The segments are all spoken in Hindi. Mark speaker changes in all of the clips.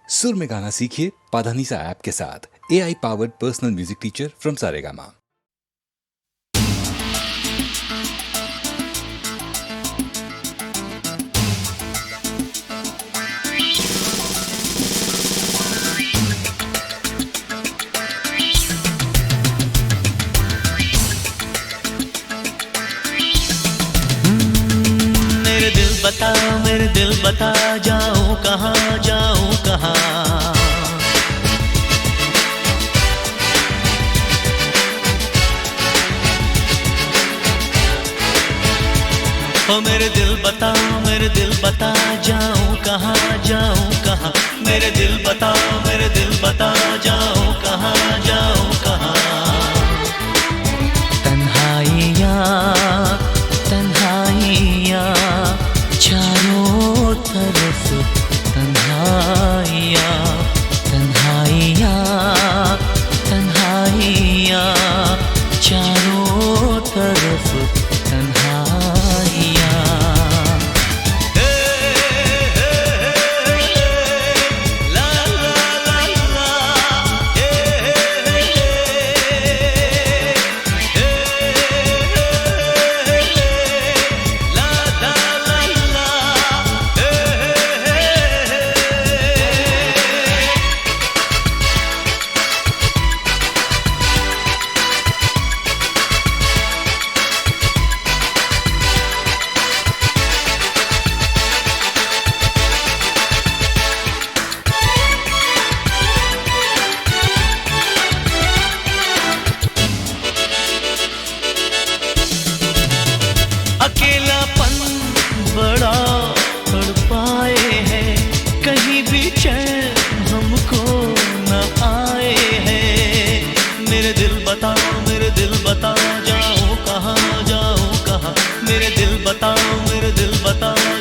Speaker 1: सुर में गाना सीखिए पाधानीसा ऐप के साथ। AI powered personal music teacher from Saregama.
Speaker 2: मेरे दिल बता जाऊं कहाँ जाऊं कहाँ। ओ मेरे दिल बता जाऊं कहाँ जाऊं कहाँ। मेरे दिल बता जाऊं कहाँ जाऊं कहाँ। तन्हाइयाँ तन्हाइयाँ चारों तरफ तन्हाइयाँ तन्हाइयाँ तन्हाइयाँ चारों तरफ तन्हाइयाँ। ला ला ला ला अकेलापन बड़ा तड़पाए है, कहीं भी चैन हमको न आए है। मेरे दिल बता जाऊं कहाँ जाऊं कहाँ। मेरे दिल बता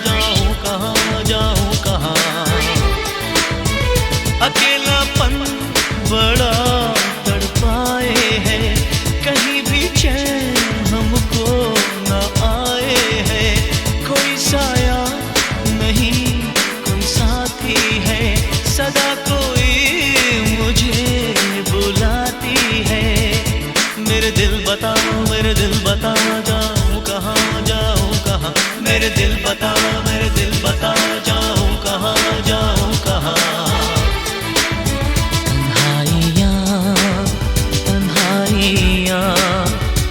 Speaker 2: जाऊं कहाँ जाऊं कहाँ। अकेलापन बड़ा तड़पाए है, कहीं भी चैन हमको न आए है। कोई साया नहीं कोई साथी है, सदा कोई मुझे बुलाती है। मेरे दिल बता जाऊं कहाँ जाऊं कहाँ। मेरे दिल बता जाऊं कहाँ जाऊं कहाँ। तन्हाइयाँ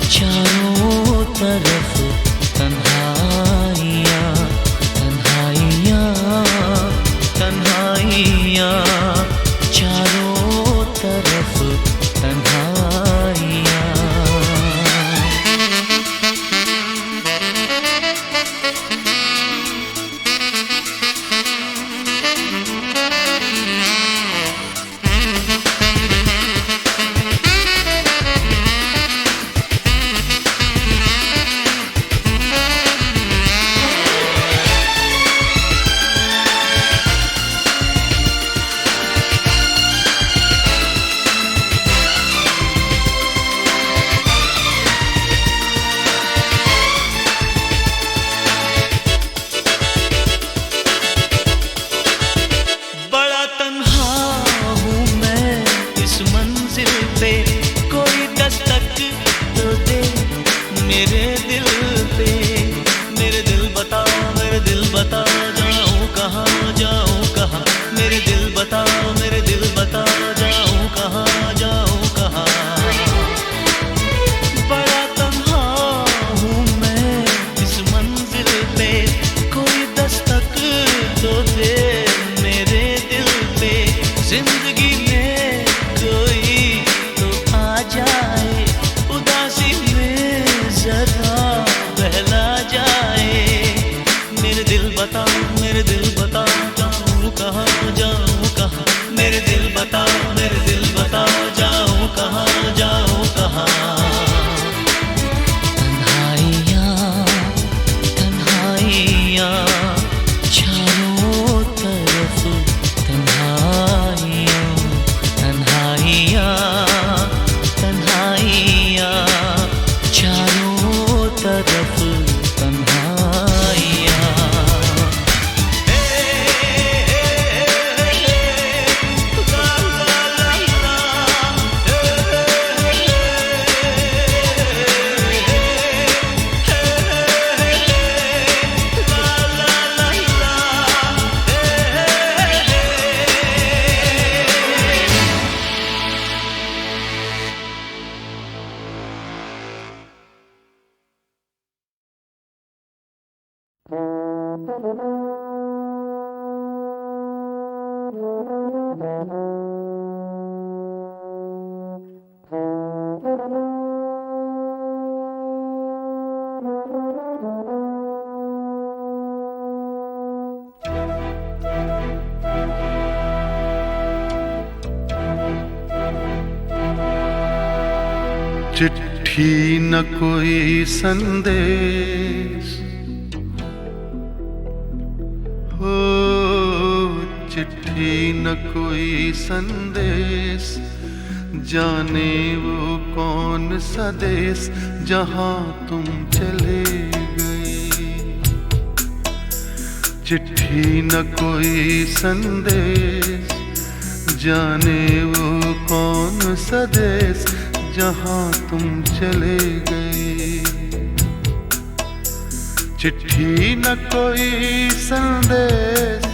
Speaker 2: चारों तरफ तन्हाइयाँ तन्हाइयाँ तन्हाइयाँ चारों तरफ तन्हाइयाँ। कोई दस्तक तो दे मेरे दिल पे। मेरे दिल बता जाऊं कहाँ जाऊं कहाँ। मेरे दिल बता जाऊं कहाँ जाऊं कहाँ। बड़ा तन्हा हूँ मैं इस मंजिल पे, कोई दस्तक तो दे मेरे दिल पे। जिंदगी में कोई तो आ जाए, उदासी में जरा बहला जाए। मेरे दिल बता जाऊं कहाँ जाऊं कहाँ। मेरे दिल बता जाऊं कहाँ जाऊं कहाँ। तन्हाइयाँ तन्हाइयाँ चारों तरफ तन्हाइयाँ तन्हाइयाँ तन्हाइयाँ चारों तरफ तन्हाइयाँ।
Speaker 3: चिट्ठी न कोई संदेश हो, चिट्ठी न कोई संदेश, जाने वो कौन सा देश जहां तुम चले गए। चिट्ठी न कोई संदेश, जाने वो कौन सा देश जहां तुम चले गए। चिट्ठी न कोई संदेश,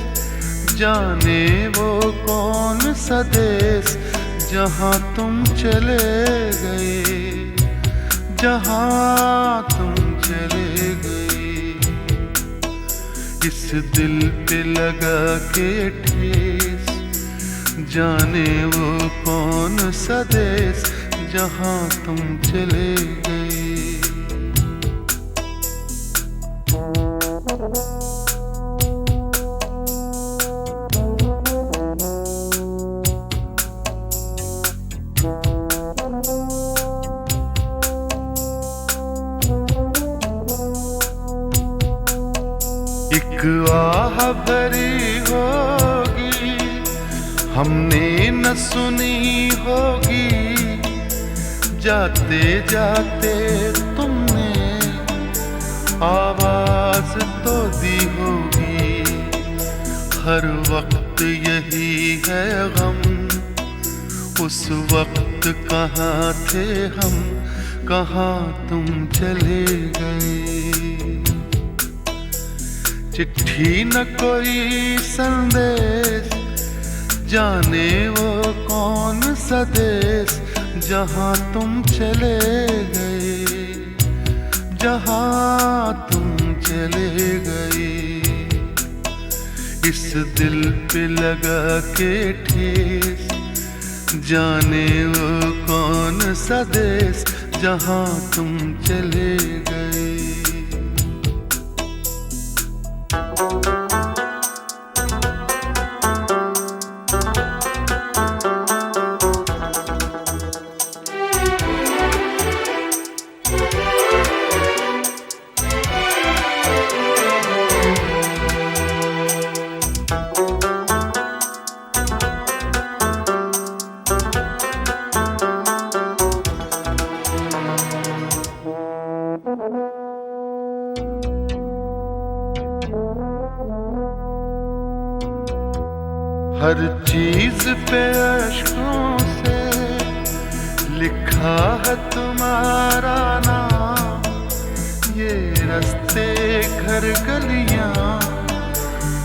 Speaker 3: जाने वो कौन सा देश जहां तुम चले गए, जहां तुम चले गए। इस दिल पे लगा के ठेस, जाने वो कौन सा देश जहां तुम चले गए। एक आह भरी होगी, हमने न सुनी होगी, जाते जाते तुमने आवाज तो दी होगी। हर वक्त यही है गम, उस वक्त कहाँ थे हम, कहाँ तुम चले गए। चिट्ठी न कोई संदेश, जाने वो कौन सा देश जहां तुम चले गए, जहां तुम चले गए। इस दिल पे लगा के ठेस, जाने वो कौन सा देश जहां तुम चले गए। हर चीज पे अश्कों से लिखा है तुम्हारा नाम। ये रास्ते घर गलियां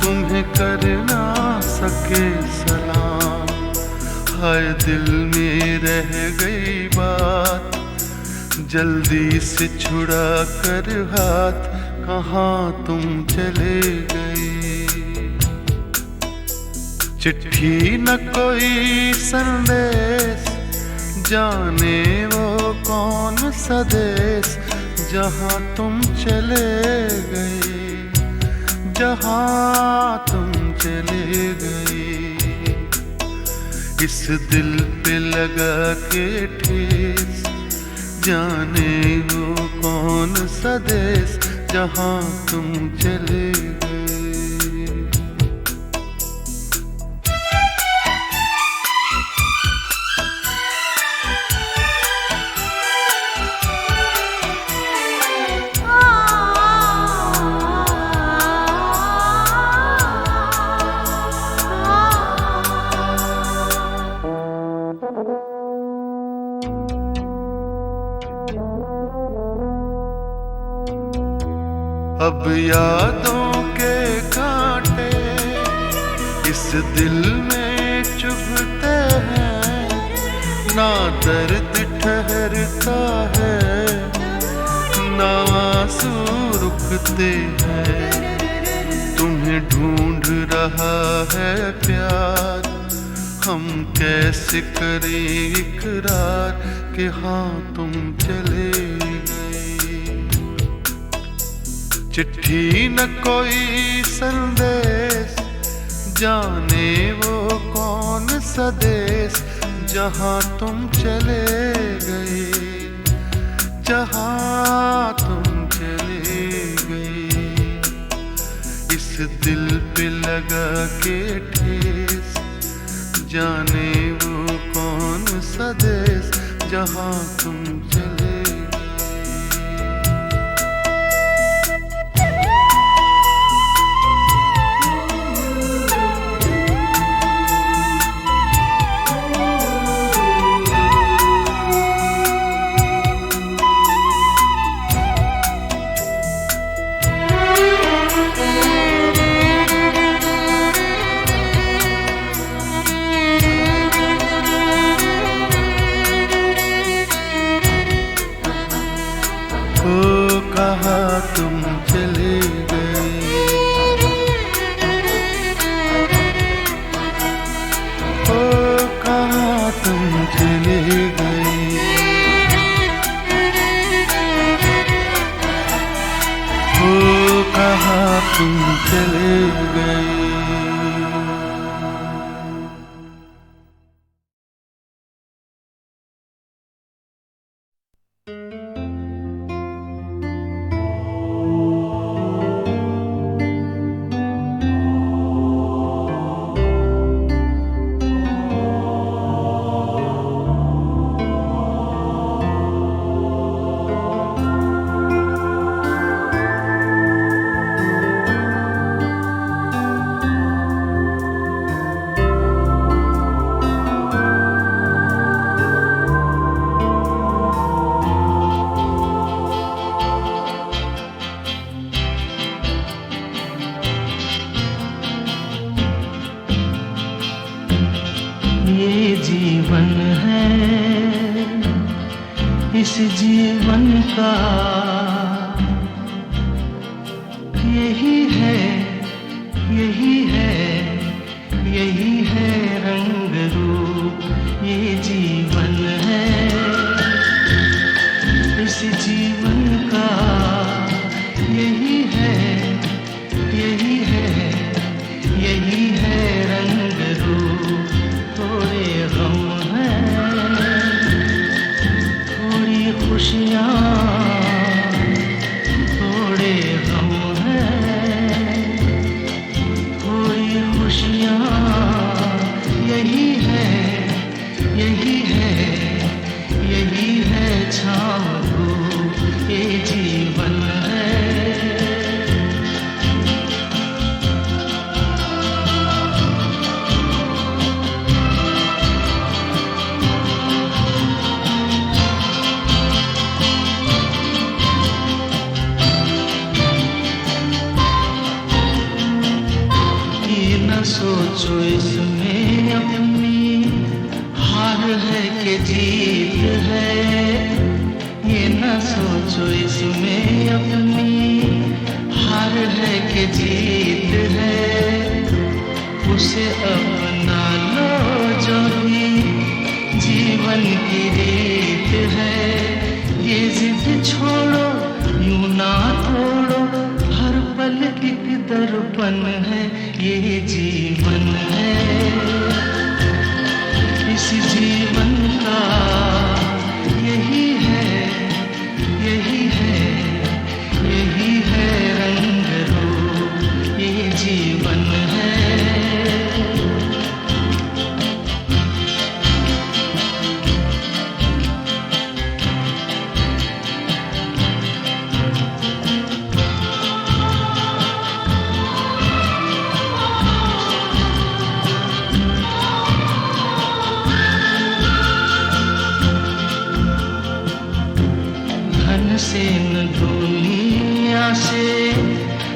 Speaker 3: तुम्हें कर ना सके सलाम। हाय दिल में रह गई बात, जल्दी से छुड़ा कर हाथ, कहाँ तुम चले गए। चिट्ठी न कोई संदेश, जाने वो कौन सा देश जहां तुम चले गए, जहां तुम चले गए। इस दिल पे लगा के ठेस, जाने वो कौन सा देश जहां तुम चले गए। अब यादों के कांटे इस दिल में चुभते हैं, ना दर्द ठहरता है, ना आंसू रुकते हैं। तुम्हें ढूंढ रहा है प्यार, हम कैसे करें इकरार कि हाँ तुम चले गए। चिट्ठी न कोई संदेश, जाने वो कौन सा देश जहाँ तुम चले गए, जहाँ तुम चले गए। इस दिल पे लगा के ठेस, जाने वो कौन सा देश जहाँ तुम चले कहाँ तुम चले गए। ओ कहाँ तुम चले गए। ओ कहाँ तुम चले गए।
Speaker 2: जीवन है इस जीवन का, यही है यही है यही है रंग रूप। ये जीवन है इस जीवन का, यही है यही है यही है रंग रूप। थोड़े गम हैं थोड़ी खुशियाँ, थोड़े गम हैं थोड़ी खुशियाँ। यही है यही है यही है छाँव धूप। ये जीवन है। सोचो इसमें अपनी हार है कि जीत है। ये न सोचो इसमें अपनी हार है कि जीत है। उसे अपना लो जो भी जीवन की रीत है। ये जिद छोड़ो यूं ना तोड़ो, हर पल एक दर्पण है। ये जीवन है इस जीवन का, यही है यही है यही है रंग रूप। ये जीवन है। से न दुनिया से,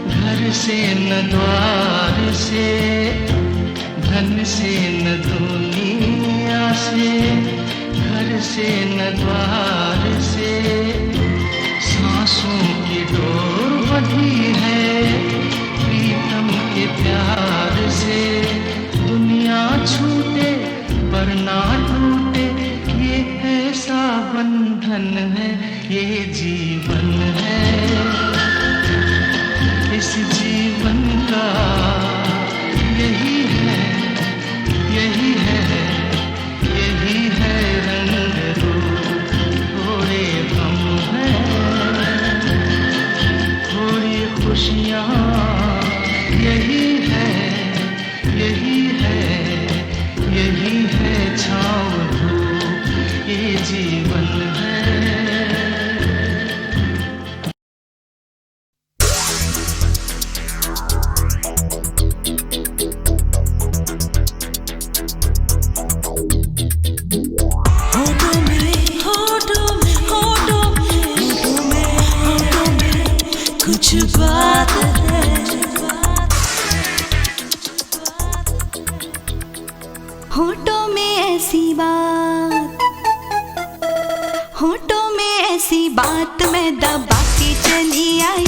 Speaker 2: घर से न द्वार से, धन से न दुनिया से, घर से न द्वार से। सांसों की डोर बंधी है प्रीतम प्यार से दुनिया छूटे पर ना टूटे, ये ऐसा बंधन है, ये जीवन है। इस जीवन का यही है, यही है, यही है रंग रूप। थोड़े गम हैं, थोड़ी खुशियाँ, यही है, यही है, यही है छाँव धूप, ये जीवन है। कुछ बात है,
Speaker 4: होठों में ऐसी बात, होठों में ऐसी बात मैं दबा के चली आई।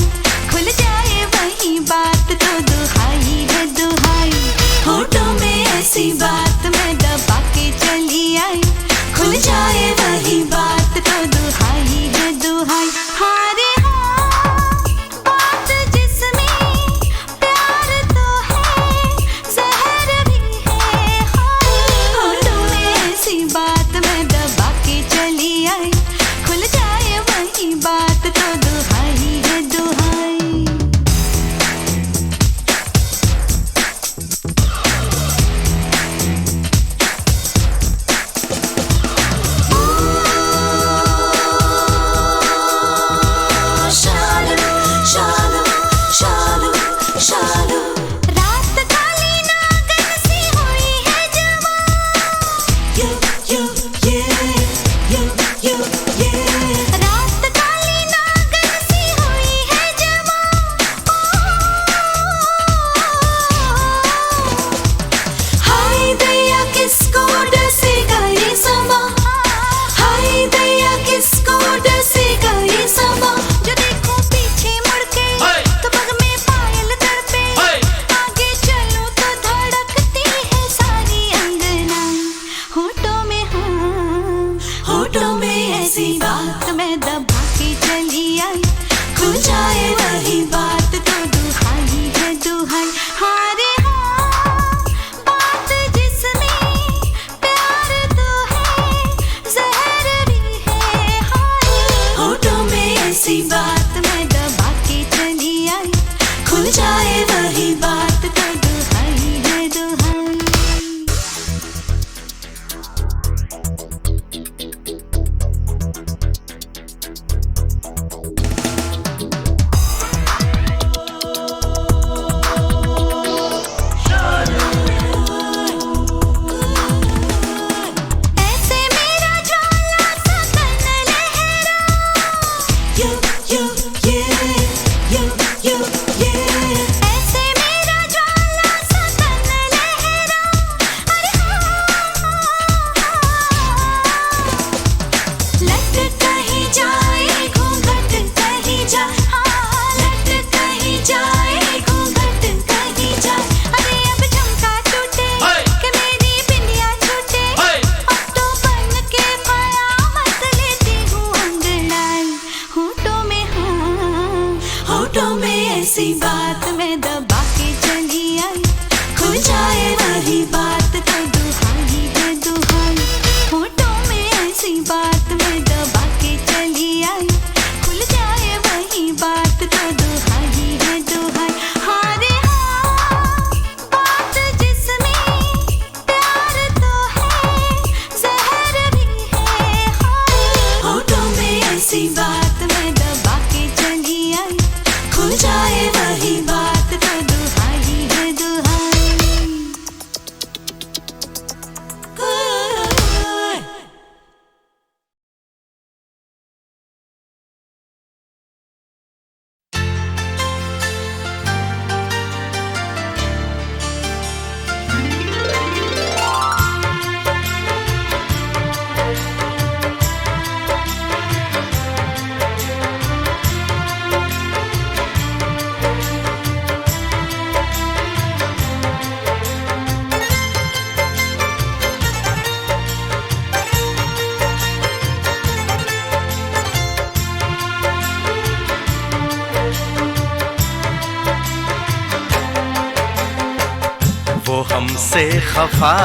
Speaker 4: खुल जाए वही बात तो दुहाई है दुहाई। होठों में ऐसी बात मैं दबा के चली आई। खुल जाए वही बात तो दुहाई है दुहाई। हारे
Speaker 5: खफा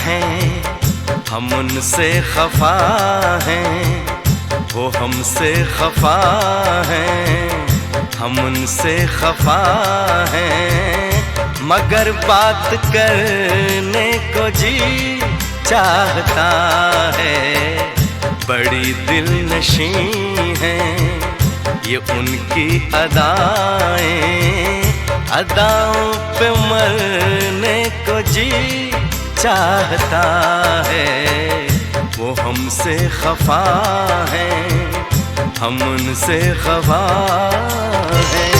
Speaker 5: हैं, हम उनसे खफा हैं, वो हमसे खफा हैं, हम उनसे खफा हैं, मगर बात करने को जी चाहता है। बड़ी दिलनशी हैं ये उनकी अदाएं, अदाओं पे मरने को जी चाहता है। वो हमसे खफा हैं, हम उनसे खफा हैं।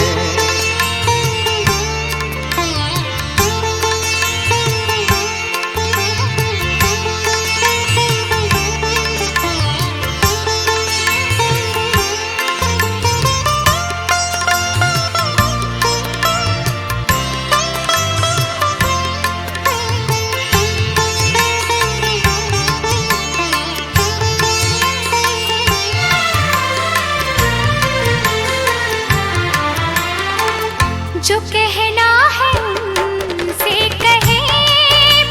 Speaker 4: जो कहना है उनसे कहे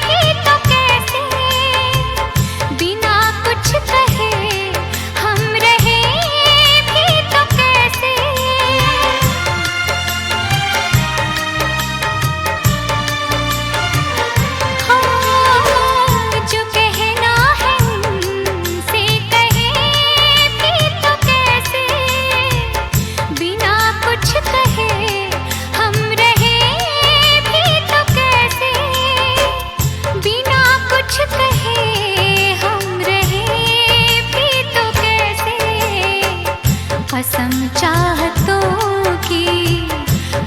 Speaker 4: भी तो कैसे, बिना कुछ कहे हम रहे भी तो कैसे। हाँ, जो कहना है उनसे कहे भी तो कैसे, बिना कुछ कहे हम रहे भी तो कैसे, बिना कुछ कहे हम रहे भी तो कैसे। कसम चाहतों की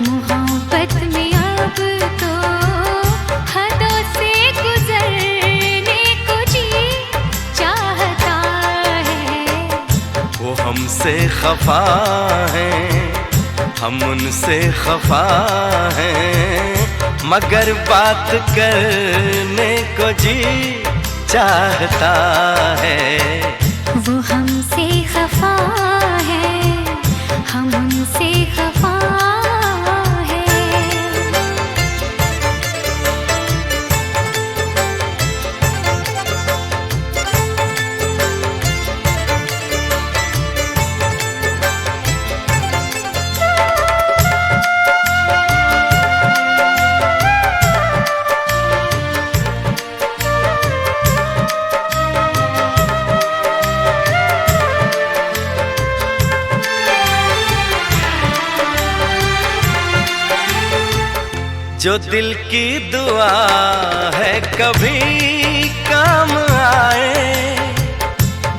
Speaker 4: मोहब्बत में अब तो हदों से गुजरने को जी चाहता है।
Speaker 5: वो हमसे खफा हैं, हम उनसे खफा हैं, मगर बात करने को जी चाहता है।
Speaker 4: वो हमसे खफा है, हम उनसे खफा है।
Speaker 5: जो दिल की दुआ है कभी काम आए,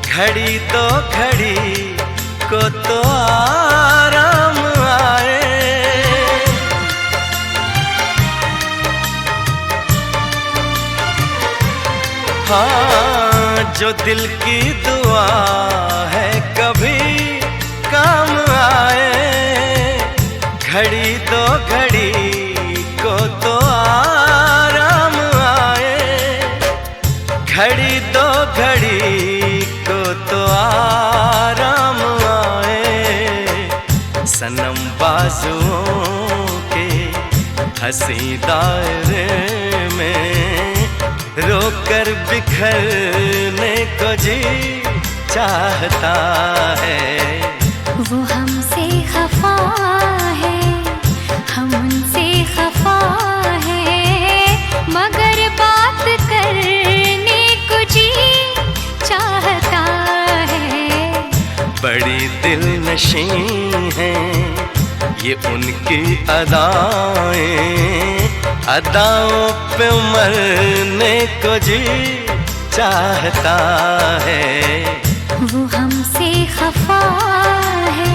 Speaker 5: घड़ी तो घड़ी को तो आराम आए। हाँ, जो दिल की दुआ है कभी काम आए, घड़ी तो घड़ी को तो आराम आए, घड़ी दो घड़ी को तो आराम आए। सनम बाजुओं के हंसी दायरे में रोकर बिखरने को जी चाहता है।
Speaker 4: वो हमसे खफा है, हम उनसे खफा है, मगर बात करने को जी चाहता है।
Speaker 5: बड़ी दिलनशी हैं ये उनकी अदाएं, अदाओं पे मरने को जी चाहता है।
Speaker 4: वो हमसे खफा है,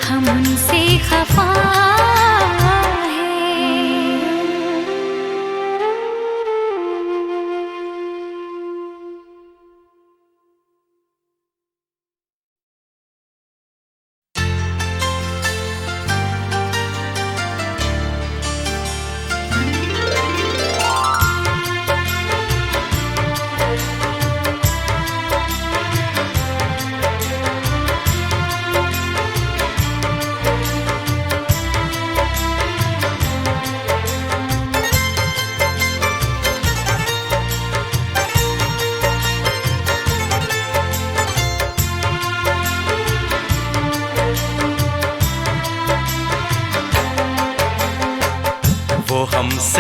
Speaker 4: हम उनसे खफा है।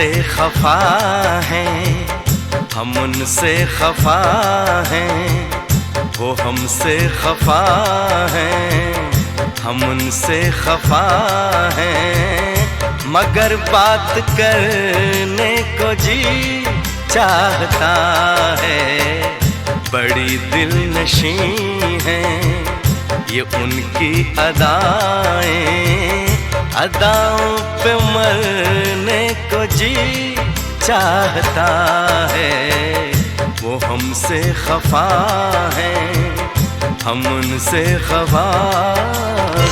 Speaker 5: हमसे खफा हैं, हम उनसे खफा हैं, वो हमसे खफा हैं, हम उनसे खफा हैं, मगर बात करने को जी चाहता है। बड़ी दिलनशी हैं ये उनकी अदाएं, अदाओं पे मरने को जी चाहता है। वो हमसे खफा हैं, हम उनसे खफा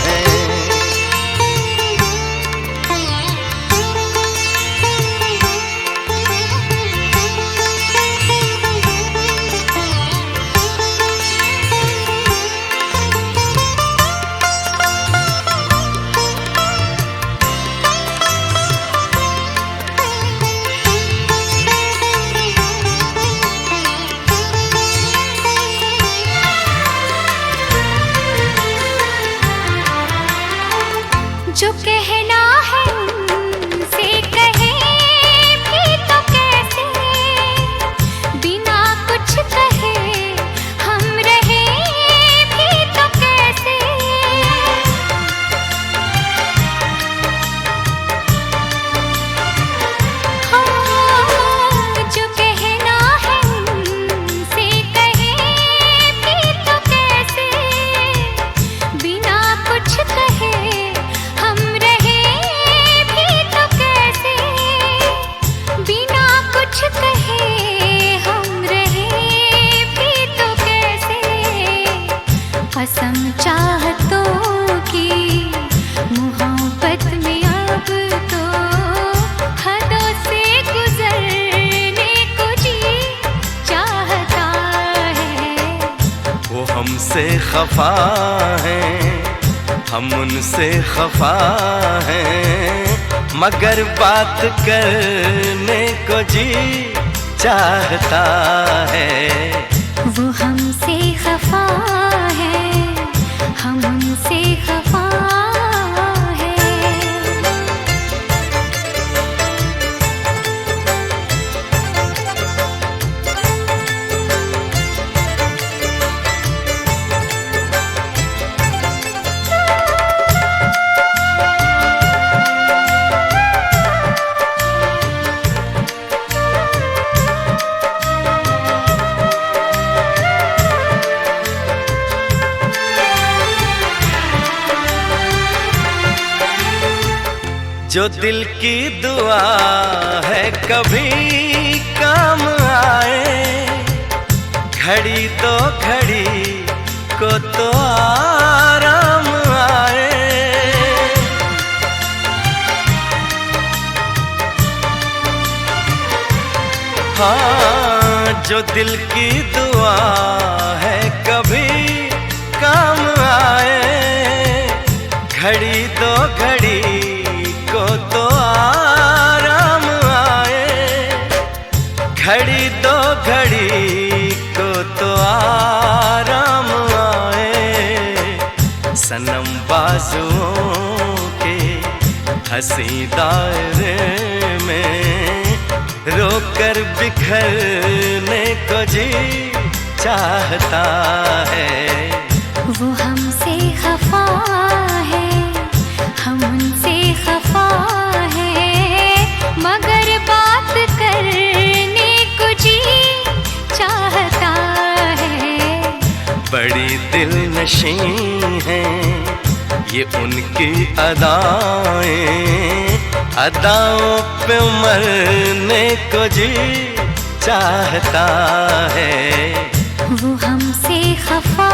Speaker 5: हैं।
Speaker 4: जो कहना है उनसे कहे भी तो कैसे, बिना कुछ कहे हम रहे भी तो कैसे। हाँ, जो कहना है उनसे कहे भी तो कैसे, बिना कुछ कहे हम रहे भी तो कैसे, बिना कुछ कहे हम रहे भी तो कैसे। कसम चाहतों की मोहब्बत में अब तो हदों से गुजरने को जी चाहता है।
Speaker 5: वो हमसे खफा हैं, हम उनसे खफा हैं, मगर बात करने को जी चाहता है।
Speaker 4: वो हमसे खफा है, हम उनसे खफा है।
Speaker 5: जो दिल की दुआ है कभी काम आए, घड़ी तो घड़ी को तो आराम आए। हाँ, जो दिल की दुआ है कभी काम आए, घड़ी तो घड़ी को तो आराम आए, घड़ी दो घड़ी को तो आराम आए। सनम बाजुओं के हंसी दायरे में रोकर बिखरने को जी चाहता है।
Speaker 4: वो हमसे खफा है, हम उनसे खफा है, मगर बात करने को जी चाहता है।
Speaker 5: बड़ी दिलनशी हैं ये उनकी अदाएं, अदाओं पे मरने को जी चाहता है।
Speaker 4: वो हमसे खफा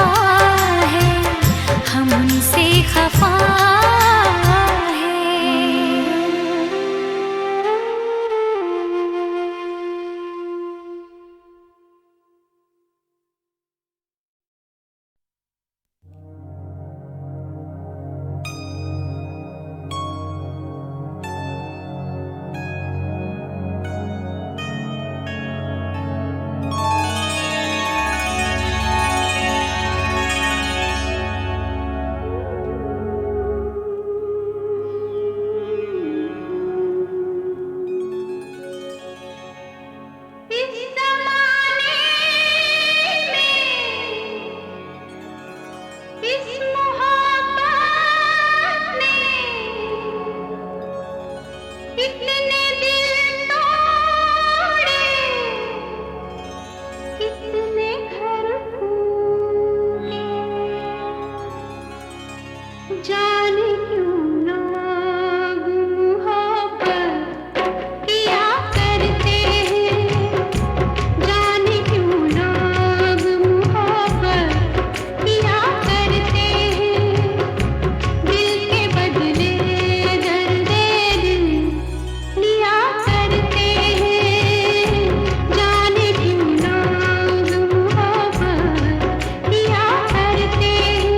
Speaker 4: है, हम उनसे खफा है।
Speaker 6: इतने घर जाने क्यों लोग मोहब्बत किया करते हैं, जाने क्यों लोग मोहब्बत किया करते हैं, दिल के बदले दर्द दिल लिया करते हैं, जाने क्यों लोग मोहब्बत किया करते हैं।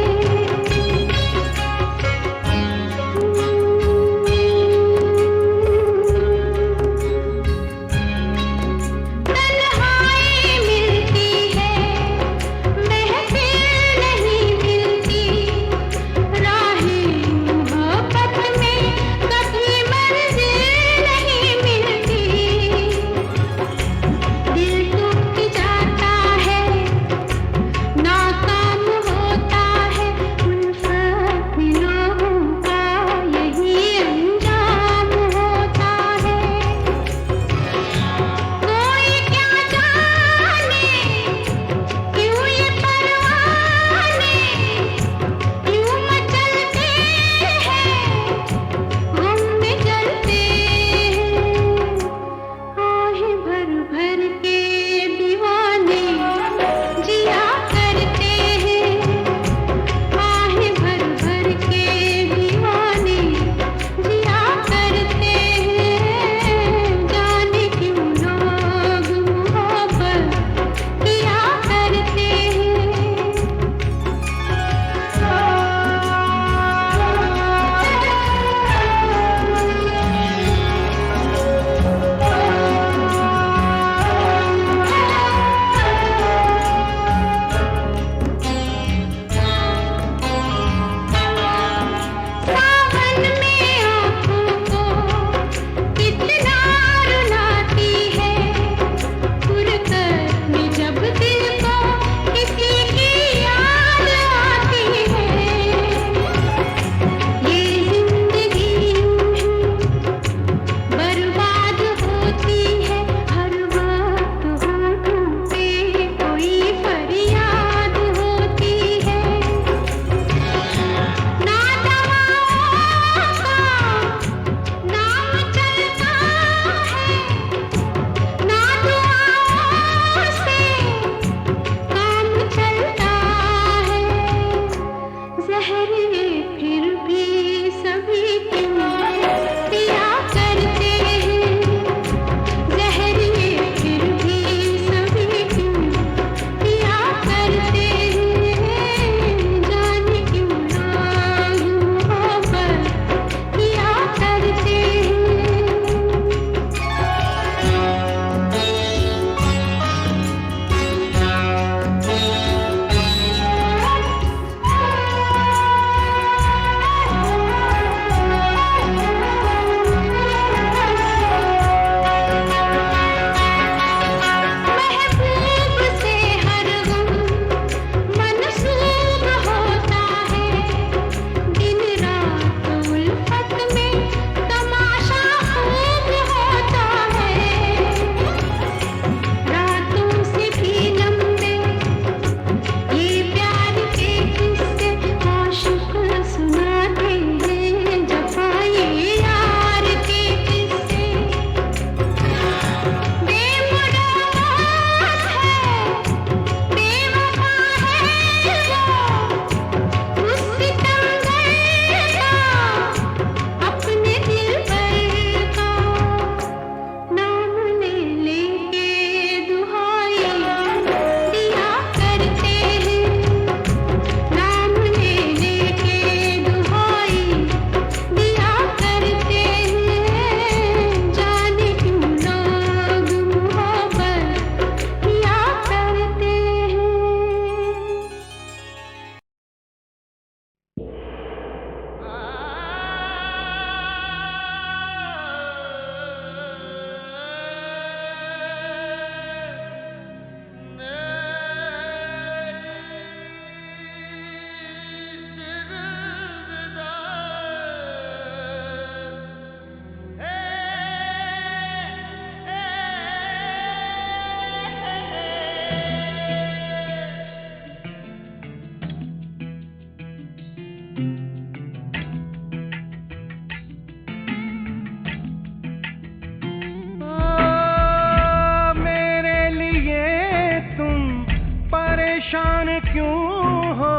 Speaker 3: परेशान क्यों हो,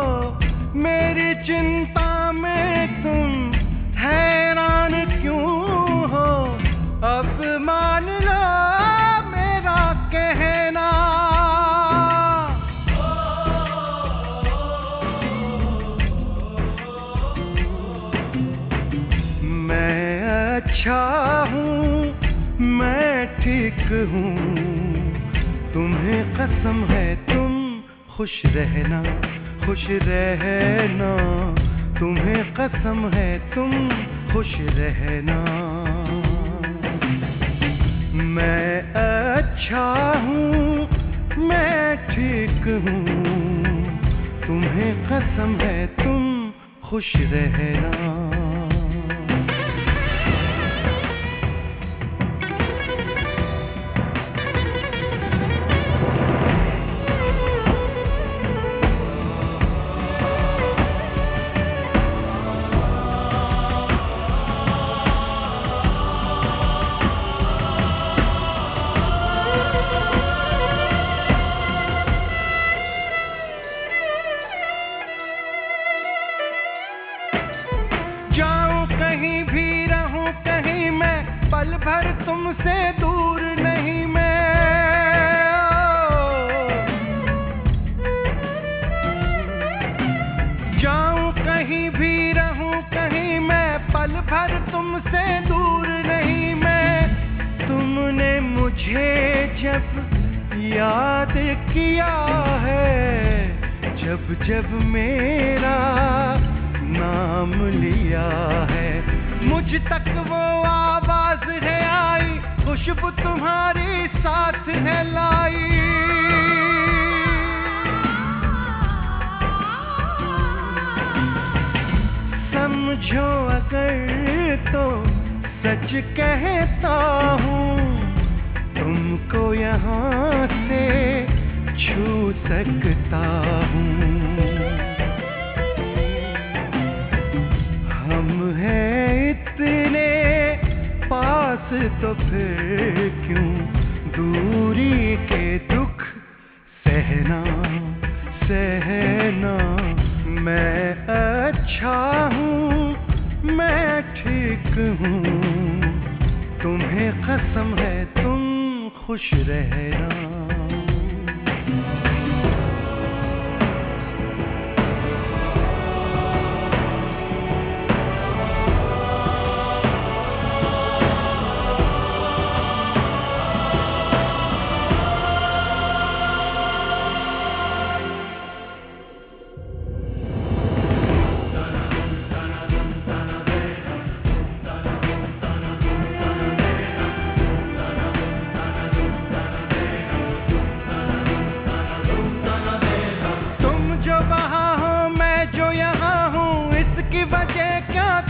Speaker 3: मेरी चिंता में तुम हैरान क्यों हो, अब मान लो मेरा कहना। मैं अच्छा हूँ, मैं ठीक हूँ, तुम्हें कसम है तुम खुश रहना, खुश रहना, तुम्हें कसम है तुम खुश रहना। मैं अच्छा हूँ, मैं ठीक हूँ, तुम्हें कसम है तुम खुश रहना। जाऊं कहीं भी रहूं कहीं मैं, पल भर तुमसे दूर नहीं मैं। जाऊं कहीं भी रहूं कहीं मैं, पल भर तुमसे दूर नहीं मैं। तुमने मुझे जब याद किया है, जब जब मेरा नाम लिया है, मुझ तक वो आवाज है आई, खुशबू तुम्हारी साथ है लाई। समझो अगर तो सच कहता हूँ, तुमको यहाँ से छू सकता हूँ। हम हैं इतने पास तो फिर क्यों दूरी के दुख सहना, सहना। मैं अच्छा हूँ, मैं ठीक हूँ, तुम्हें कसम है तुम खुश रहना।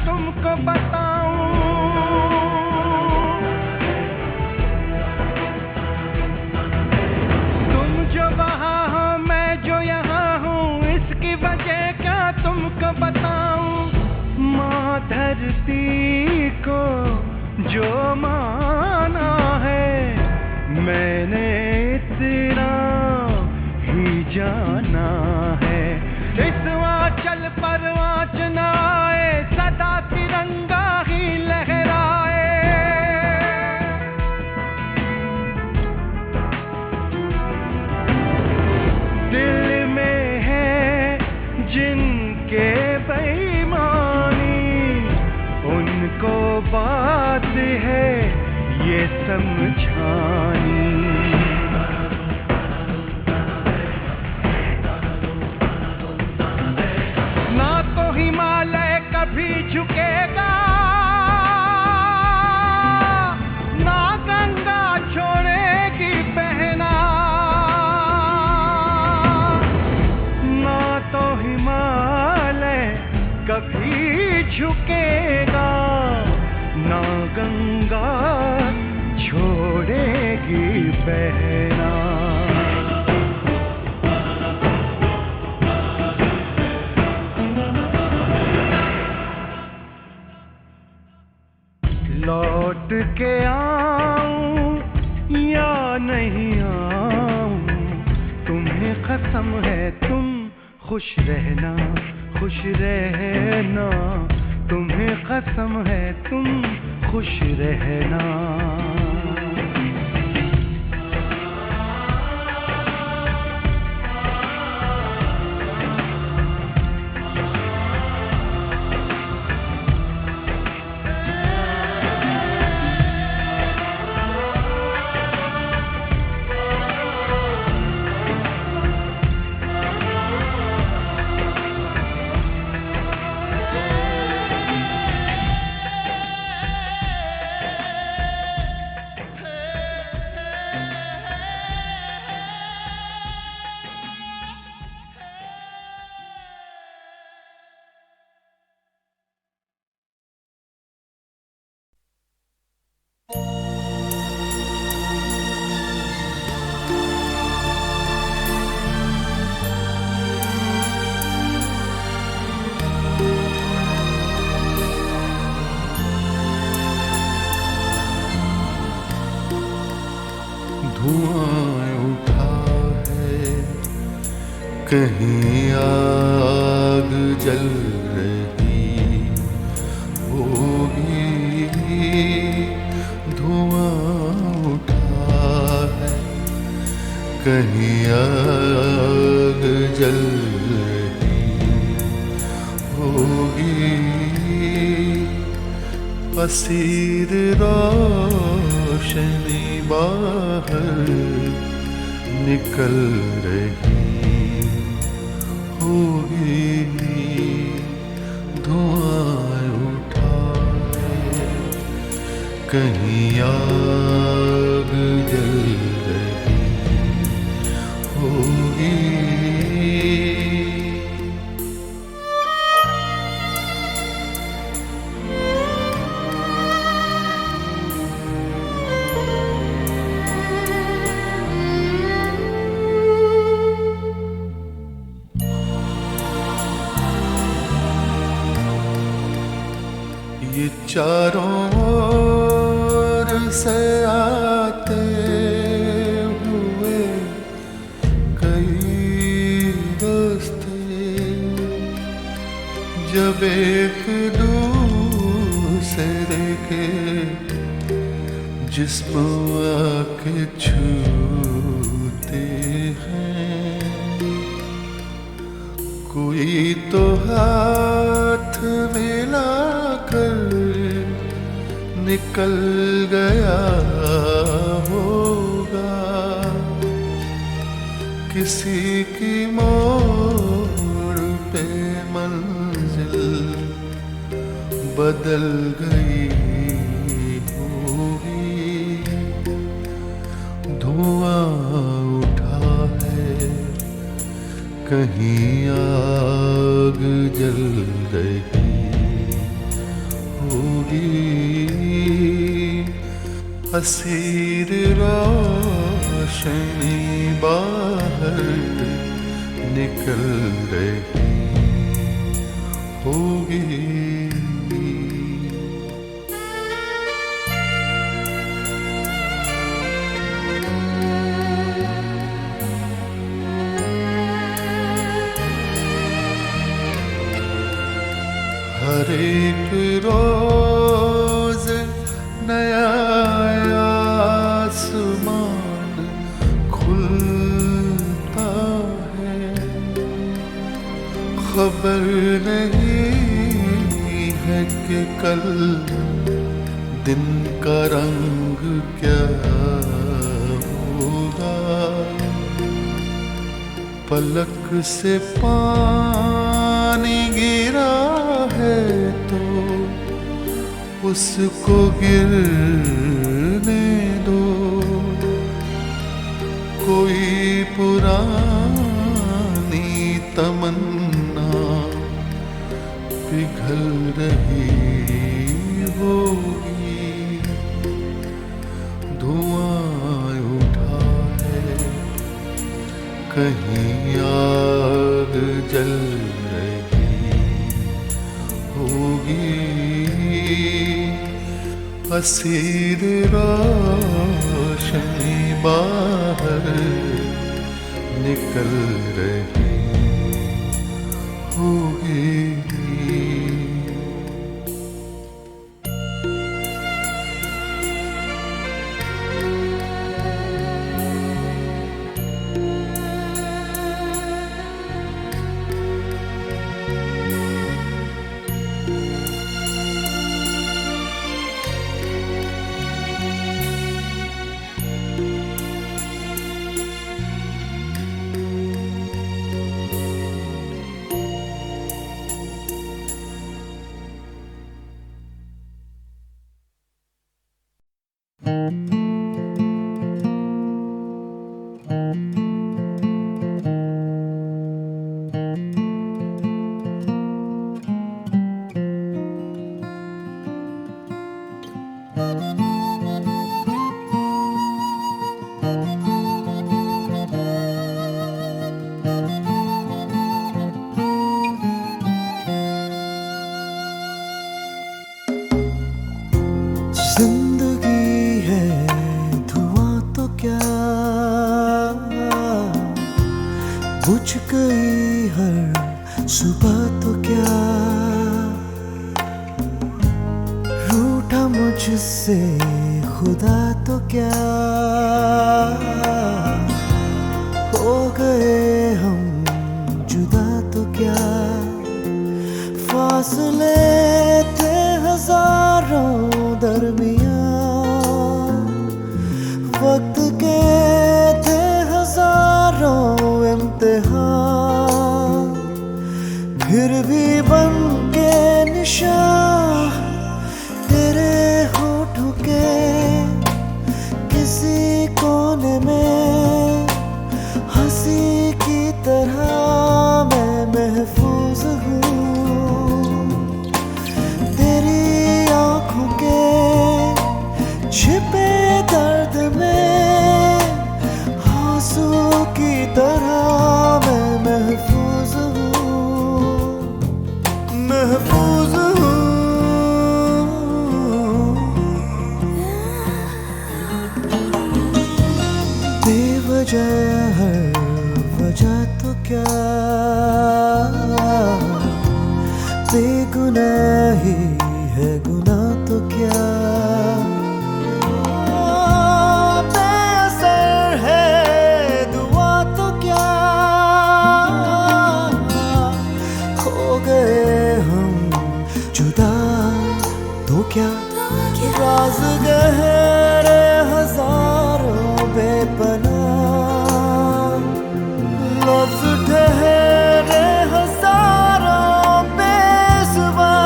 Speaker 3: तुमको बताऊं, तुम जो वहाँ हो मैं जो यहाँ हूँ, इसकी वजह क्या तुमको बताऊं। माँ धरती को जो माना है, मैंने इतना ही जाना है। इस आंचल पर आँच न आए, सदा तिरंगा ही लहराए। दिल में है जिनके बेईमानी, उनको बात है ये समझानी। हिमालय कभी झुकेगा, ना गंगा छोड़ेगी बहना, ना तो हिमालय कभी झुकेगा, ना गंगा छोड़ेगी बहना। लौट के आऊं या नहीं आऊं, तुम्हें कसम है खुश रहना तुम्हें कसम है तुम खुश रहना। धुआं उठा है कहीं आग जल रही होगी। धुआं उठा है कहीं आग जल रही होगी। असीर रोशनी बाहर निकल रही होगी। धुआं उठा है कहीं आग जल रही होगी। ये चारों ओर से आते हुए कई रास्ते जब एक दूसरे के जिस्म आके छूते हैं। कोई तो हाथ मिलाकर निकल गया होगा। किसी की मोड़ पे मंजिल बदल गई होगी। धुआं उठा है कहीं आग जल रही होगी। असीर रोशनी बाहर निकल रही होगी। हर एक रोज नया आसमान खुलता है। खबर नहीं है कि कल दिन का रंग क्या होगा। पलक से पानी गिरा है तो उसको गिरने दो। कोई पुरानी तमन्ना पिघल रही होगी। धुआं उठा है कहीं आग जल रही होगी। असीर रोशनी बाहर निकल रही होगी।
Speaker 7: जिंदगी है धुआं तो क्या, बुझ गई हर सुबह तो क्या, रूठा मुझसे खुदा तो क्या, हो गए हम जुदा तो क्या, फासले थे हजारों दरमियां, वक्त के थे हजारों इम्तिहान, फिर भी बन के निशान तेरे होठों के किसी कोने में हंसी की तरह मैं महफूज हूँ। छिपे दर्द में आंसू की तरह मैं महफूज हूँ, महफूज हूँ। बेवजह हर वजह तो क्या, बेगुनाही है गुनाह तो क्या, क्या राज गहरे हजारों बेपनाह, लफ्ज ठहरे हजारों बेज़ुबान,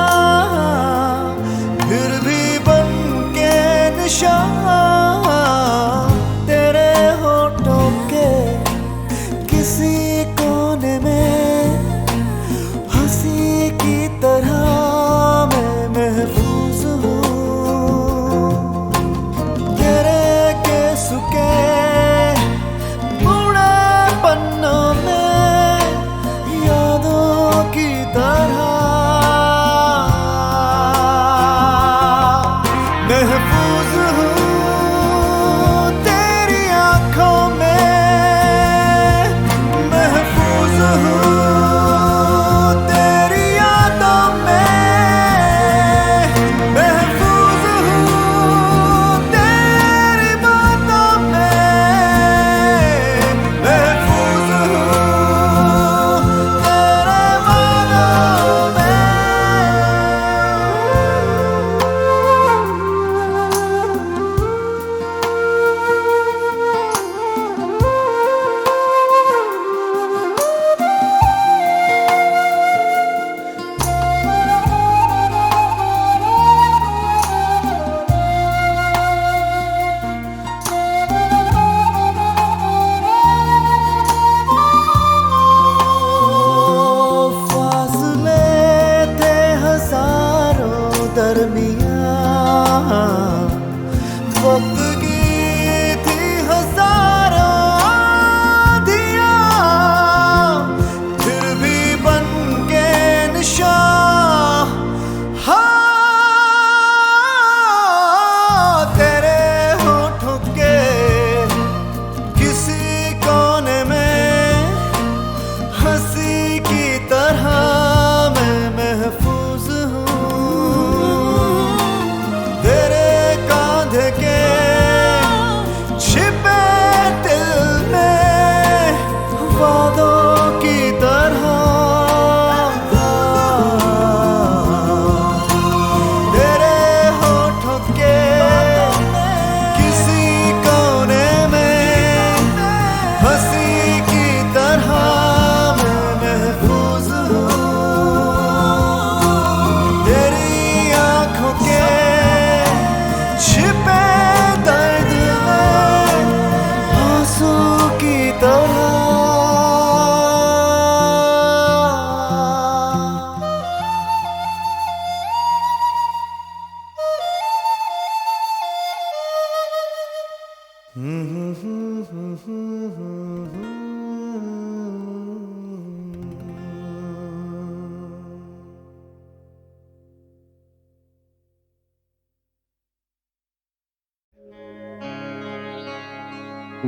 Speaker 7: फिर भी बन के निशान तेरे होठों के किसी कोने में हंसी की तरह मैं महफूज सुके बूढ़े पन्नों में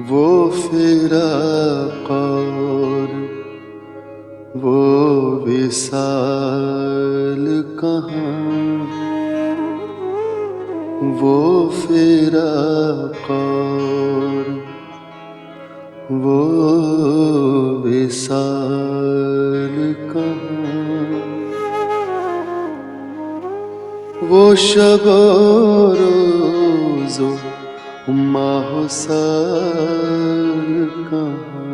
Speaker 3: वो फिराक और वो विसाल कहाँ, वो फिराक और वो विसाल कहाँ, वो शब रोज़ो माह साल कहाँ।